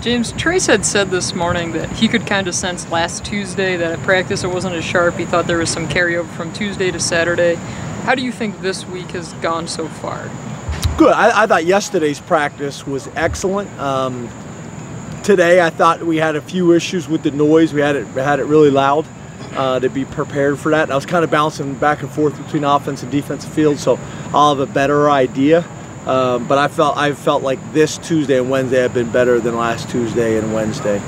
James, Trace had said this morning that he could kind of sense last Tuesday that at practice it wasn't as sharp. He thought there was some carryover from Tuesday to Saturday. How do you think this week has gone so far? Good. I thought yesterday's practice was excellent. Today I thought we had a few issues with the noise. We had it really loud to be prepared for that. And I was kind of bouncing back and forth between offense and defensive field, so I'll have a better idea. But I felt like this Tuesday and Wednesday have been better than last Tuesday and Wednesday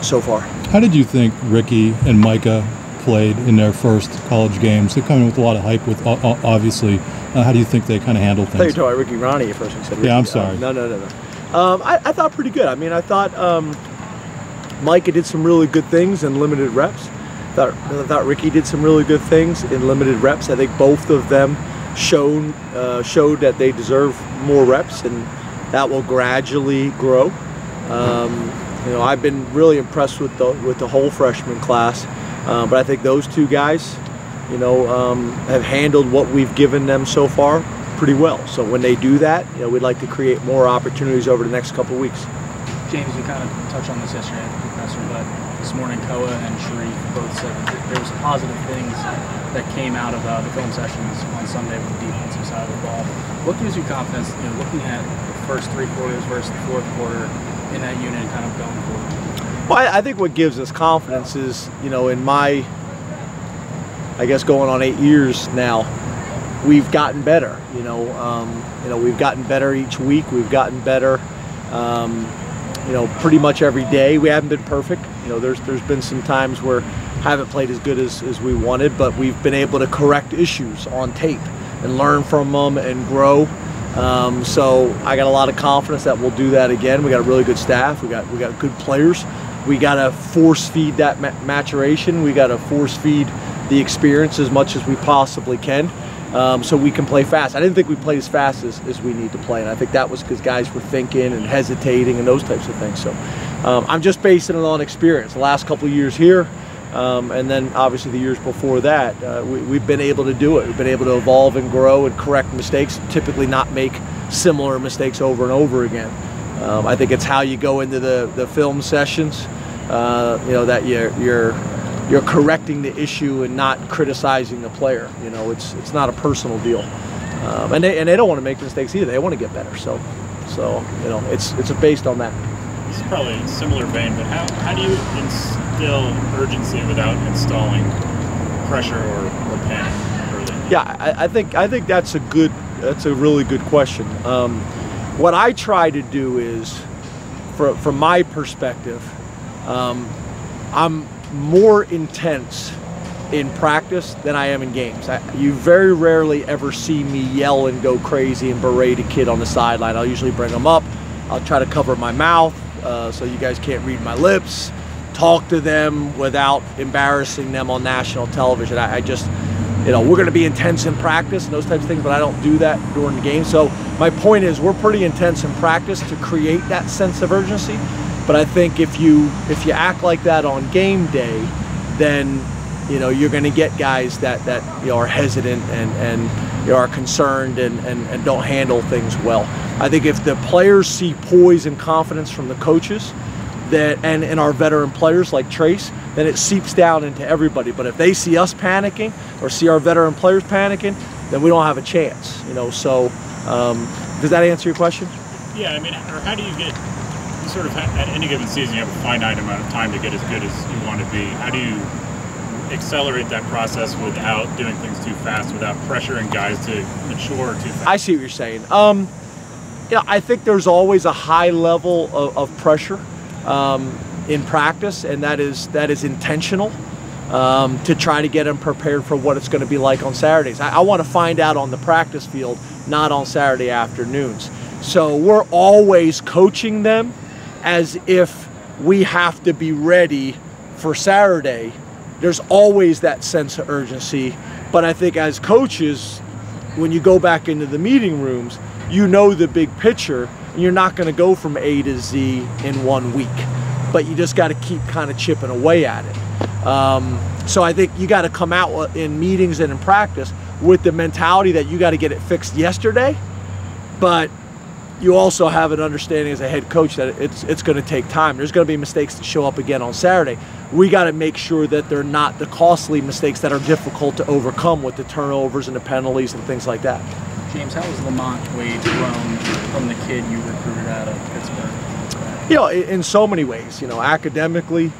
so far. How did you think Ricky and Micah played in their first college games? They come in with a lot of hype, with obviously. How do you think they kind of handled things? I thought you were talking about Ricky Ronnie at first. You said Ricky. Yeah, I'm sorry. No. I thought pretty good. I mean, I thought Micah did some really good things in limited reps. I thought Ricky did some really good things in limited reps. I think both of them showed that they deserve more reps, and that will gradually grow. I've been really impressed with the whole freshman class, but I think those two guys, have handled what we've given them so far pretty well. So when they do that, we'd like to create more opportunities over the next couple of weeks. James, you kind of touched on this yesterday at the professor, but this morning Koa and Sharif both said that there was positive things that came out of the film sessions on Sunday with the defensive side of the ball. What gives you confidence, looking at the first three quarters versus the fourth quarter in that unit and kind of going forward? Well, I think what gives us confidence is, in my, I guess going on 8 years now, we've gotten better. We've gotten better each week. We've gotten better, pretty much every day. We haven't been perfect. There's been some times where haven't played as good as we wanted, but we've been able to correct issues on tape and learn from them and grow. So I got a lot of confidence that we'll do that again. We got a really good staff. We got good players. We got to force feed that maturation. We got to force feed the experience as much as we possibly can, so we can play fast. I didn't think we played as fast as we need to play, and I think that was because guys were thinking and hesitating and those types of things. So I'm just basing it on experience. The last couple of years here, and then obviously the years before that, we've been able to do it. We've been able to evolve and grow and correct mistakes, typically not make similar mistakes over and over again. I think it's how you go into the film sessions, that you're correcting the issue and not criticizing the player. It's not a personal deal, and they don't want to make mistakes either. They want to get better. So it's based on that. This is probably a similar vein, but how do you instill urgency without installing pressure or panic early? Yeah, I think that's a really good question. What I try to do is, from my perspective, I'm more intense in practice than I am in games. You very rarely ever see me yell and go crazy and berate a kid on the sideline. I'll usually bring them up. I'll try to cover my mouth so you guys can't read my lips. Talk to them without embarrassing them on national television. I just, we're going to be intense in practice and those types of things, but I don't do that during the game. So my point is, we're pretty intense in practice to create that sense of urgency. But I think if you act like that on game day, then you're going to get guys that are hesitant and are concerned and don't handle things well. I think if the players see poise and confidence from the coaches, and our veteran players like Trace, then it seeps down into everybody. But if they see us panicking or see our veteran players panicking, then we don't have a chance. So does that answer your question? Yeah, I mean, or how do you get? Sort of at any given season, you have a finite amount of time to get as good as you want to be. How do you accelerate that process without doing things too fast, without pressuring guys to mature too fast? I see what you're saying. I think there's always a high level of pressure in practice, and that is intentional to try to get them prepared for what it's going to be like on Saturdays. I want to find out on the practice field, not on Saturday afternoons. So we're always coaching them as if we have to be ready for Saturday. There's always that sense of urgency, but I think as coaches, when you go back into the meeting rooms, the big picture, and you're not going to go from A to Z in 1 week, but you just got to keep kind of chipping away at it. So I think you got to come out in meetings and in practice with the mentality that you got to get it fixed yesterday, but you also have an understanding as a head coach that it's going to take time. There's going to be mistakes that show up again on Saturday. We got to make sure that they're not the costly mistakes that are difficult to overcome with the turnovers and the penalties and things like that. James, how has Lamont Wade grown from the kid you recruited out of Pittsburgh? You know, in so many ways. You know, academically,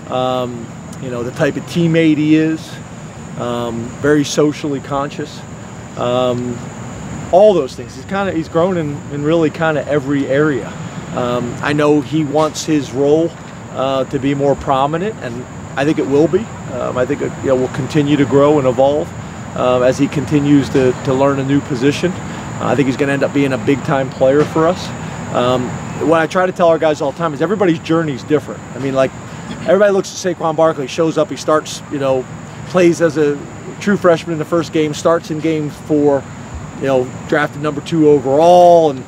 you know, the type of teammate he is, very socially conscious. All those things. He's grown in really kind of every area. I know he wants his role to be more prominent, and I think it will be. I think it, you know, will continue to grow and evolve as he continues to learn a new position. I think he's going to end up being a big-time player for us. What I try to tell our guys all the time is everybody's journey is different. I mean, like, everybody looks at Saquon Barkley, shows up, he starts, you know, plays as a true freshman in the first game, starts in game 4, you know, drafted number 2 overall, and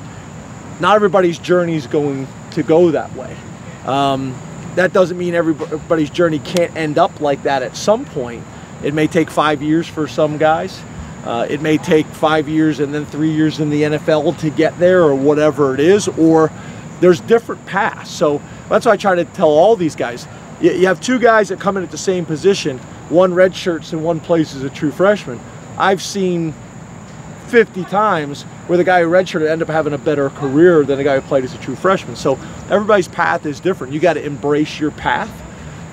not everybody's journey is going to go that way. That doesn't mean everybody's journey can't end up like that at some point. It may take 5 years for some guys. It may take 5 years and then 3 years in the NFL to get there, or whatever it is, or there's different paths. So that's why I try to tell all these guys. You have 2 guys that come in at the same position, one red shirts and one plays as a true freshman. I've seen 50 times where the guy who redshirted ended up having a better career than the guy who played as a true freshman. So everybody's path is different. You got to embrace your path,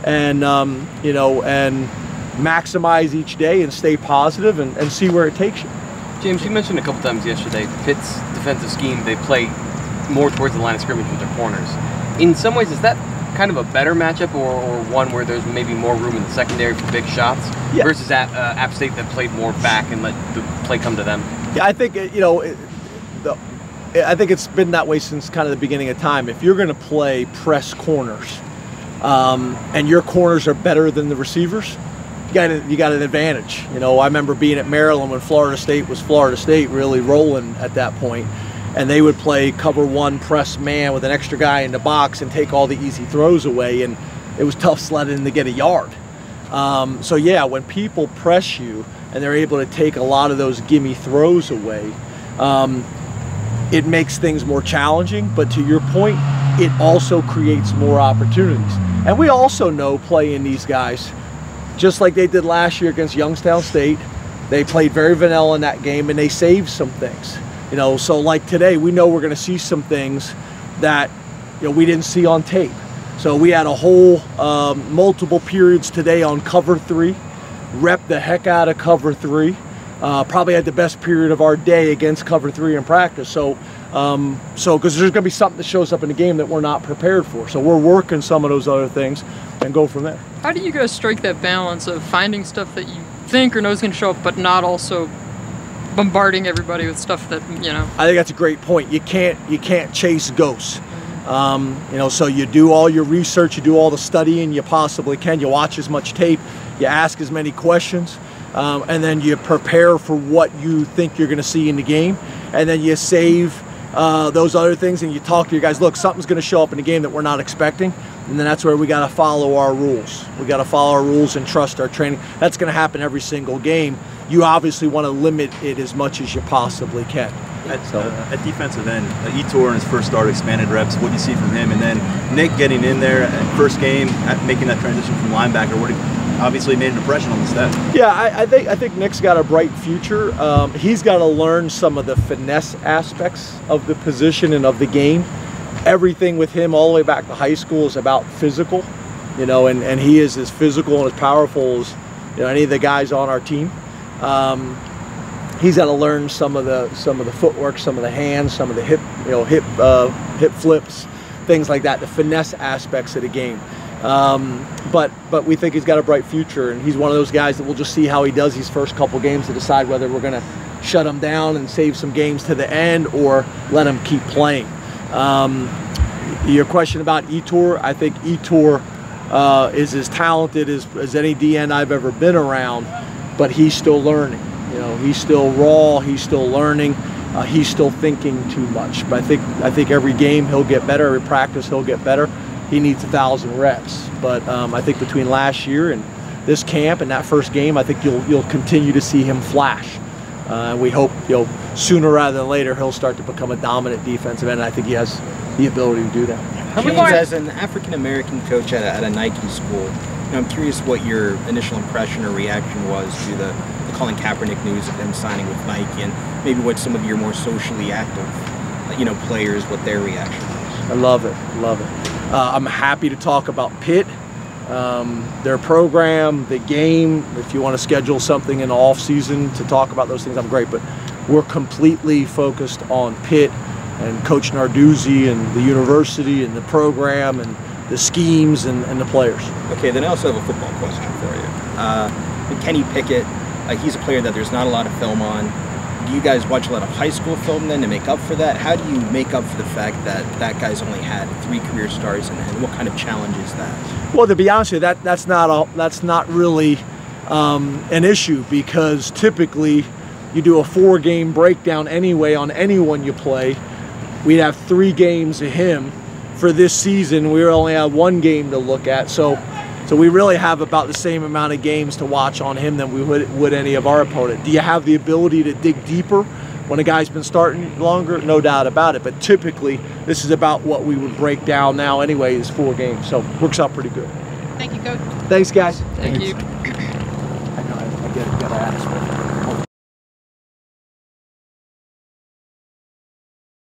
and you know, and maximize each day and stay positive and see where it takes you. James, you mentioned a couple times yesterday Pitt's defensive scheme. They play more towards the line of scrimmage with their corners. In some ways, is that kind of a better matchup, or one where there's maybe more room in the secondary for big shots, yeah, versus at App State that played more back and let the play come to them? Yeah, I think, you know, I think it's been that way since kind of the beginning of time. If you're going to play press corners, and your corners are better than the receivers, you got an advantage. You know, I remember being at Maryland when Florida State was Florida State, really rolling at that point, and they would play cover 1 press man with an extra guy in the box and take all the easy throws away, and it was tough sledding to get a yard. So yeah, when people press you and they're able to take a lot of those gimme throws away, it makes things more challenging. But to your point, it also creates more opportunities. And we also know playing these guys, just like they did last year against Youngstown State, they played very vanilla in that game and they saved some things. You know, so like today, we know we're going to see some things that, you know, we didn't see on tape. So we had a whole multiple periods today on cover 3, rep the heck out of cover 3. Probably had the best period of our day against cover 3 in practice. So because there's going to be something that shows up in the game that we're not prepared for. So we're working some of those other things and go from there. How do you guys strike that balance of finding stuff that you think or know is going to show up, but not also bombarding everybody with stuff that, you know? I think that's a great point. You can't chase ghosts. You know, so you do all your research, you do all the studying you possibly can, you watch as much tape, you ask as many questions, and then you prepare for what you think you're going to see in the game, and then you save those other things and you talk to your guys. Look, something's going to show up in the game that we're not expecting, and then that's where we got to follow our rules. We got to follow our rules and trust our training. That's going to happen every single game. You obviously want to limit it as much as you possibly can. At defensive end, Etor in his first start, expanded reps. What do you see from him? And then Nick getting in there at first game, making that transition from linebacker. Obviously made an impression on the staff. Yeah, I think Nick's got a bright future. He's got to learn some of the finesse aspects of the position and of the game. Everything with him all the way back to high school is about physical, you know, and he is as physical and as powerful as, you know, any of the guys on our team. He's got to learn some of the footwork, some of the hands, some of the hip flips, things like that, the finesse aspects of the game. But we think he's got a bright future, and he's one of those guys that we'll just see how he does these first couple games to decide whether we're going to shut him down and save some games to the end or let him keep playing. Your question about Etor, I think Etor is as talented as any DN I've ever been around, but he's still learning. You know, he's still raw, he's still learning, he's still thinking too much. But I think every game he'll get better, every practice he'll get better. He needs 1,000 reps. But I think between last year and this camp and that first game, I think you'll continue to see him flash. And we hope, sooner rather than later, he'll start to become a dominant defensive end. And I think he has the ability to do that. James, as an African-American coach at a Nike school, I'm curious what your initial impression or reaction was to the Colin Kaepernick news of him signing with Nike, and maybe what some of your more socially active, players, what their reaction was. I love it. I'm happy to talk about Pitt, their program, the game. If you want to schedule something in the off season to talk about those things, I'm great. But we're completely focused on Pitt and Coach Narduzzi and the university and the program and the schemes and the players. Okay, then I also have a football question for you. Kenny Pickett, he's a player that there's not a lot of film on. Do you guys watch a lot of high school film then to make up for that? How do you make up for the fact that that guy's only had 3 career starts, and what kind of challenge is that? Well, to be honest with you, that's not really an issue, because typically you do a 4-game breakdown anyway on anyone you play. We'd have 3 games of him. For this season, we only have 1 game to look at, so we really have about the same amount of games to watch on him than we would any of our opponent. Do you have the ability to dig deeper when a guy's been starting longer? No doubt about it, but typically this is about what we would break down now anyway, is 4 games, so works out pretty good. Thank you, Coach. Thanks, guys. Thank you. I know, I gotta ask.